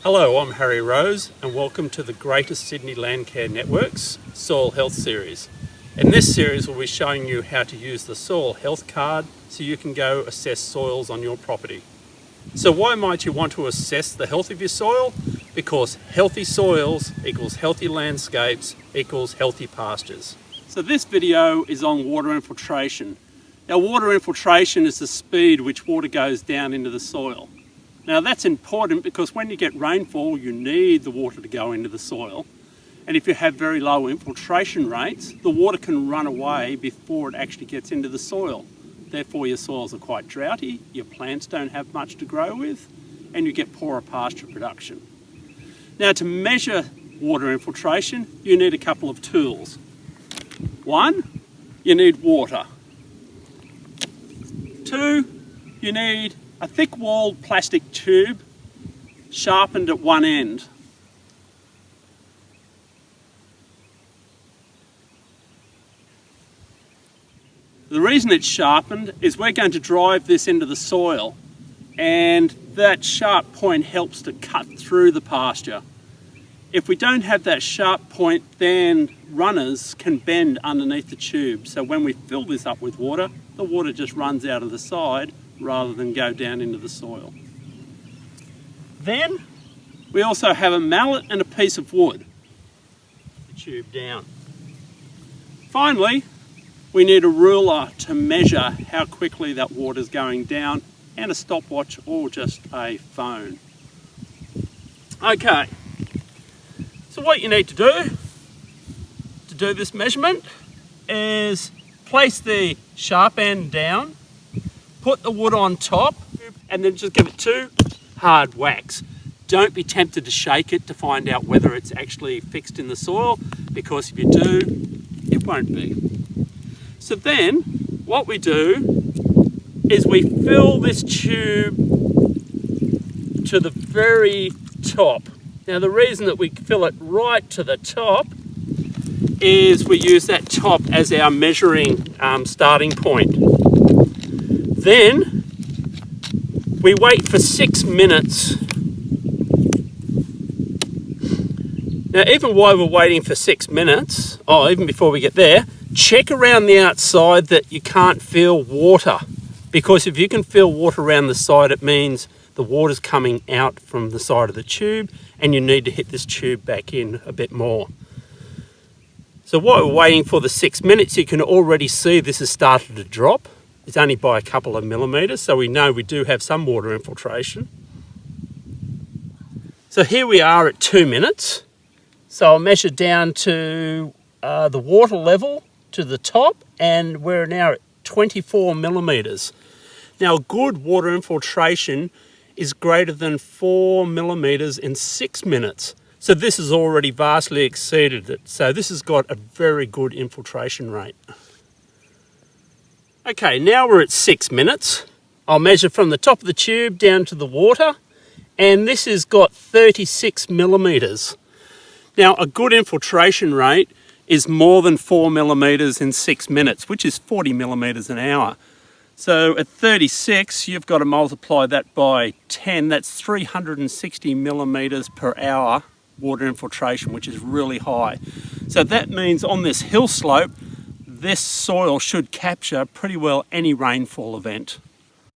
Hello, I'm Harry Rose and welcome to the Greater Sydney Landcare Network's Soil Health Series. In this series we'll be showing you how to use the Soil Health Card so you can go assess soils on your property. So why might you want to assess the health of your soil? Because healthy soils equals healthy landscapes equals healthy pastures. So this video is on water infiltration. Now water infiltration is the speed which water goes down into the soil. Now that's important because when you get rainfall you need the water to go into the soil, and if you have very low infiltration rates the water can run away before it actually gets into the soil. Therefore your soils are quite droughty, your plants don't have much to grow with, and you get poorer pasture production. Now to measure water infiltration you need a couple of tools. One, you need water. Two, you need a thick-walled plastic tube sharpened at one end. The reason it's sharpened is we're going to drive this into the soil, and that sharp point helps to cut through the pasture. If we don't have that sharp point, then runners can bend underneath the tube, so when we fill this up with water, the water just runs out of the side rather than go down into the soil. Then we also have a mallet and a piece of wood. The tube down. Finally, we need a ruler to measure how quickly that water is going down, and a stopwatch or just a phone. Okay, so what you need to do this measurement is place the sharp end down, put the wood on top, and then just give it two hard whacks. Don't be tempted to shake it to find out whether it's actually fixed in the soil, because if you do, it won't be. So then, what we do is we fill this tube to the very top. Now the reason that we fill it right to the top is we use that top as our measuring starting point. Then we wait for 6 minutes. Now even while we're waiting for 6 minutes, even before we get there, check around the outside that you can't feel water, because if you can feel water around the side it means the water's coming out from the side of the tube and you need to hit this tube back in a bit more. So while we're waiting for the 6 minutes you can already see this has started to drop. It's only by a couple of millimetres, so we know we do have some water infiltration. So here we are at 2 minutes. So I'll measure down to the water level to the top, and we're now at 24 millimetres. Now good water infiltration is greater than 4 millimetres in 6 minutes. So this has already vastly exceeded it. So this has got a very good infiltration rate. Okay, now we're at 6 minutes. I'll measure from the top of the tube down to the water, and this has got 36 millimetres. Now a good infiltration rate is more than 4 millimetres in 6 minutes, which is 40 millimetres an hour. So at 36, you've got to multiply that by 10. That's 360 millimetres per hour water infiltration, which is really high. So that means on this hill slope, this soil should capture pretty well any rainfall event.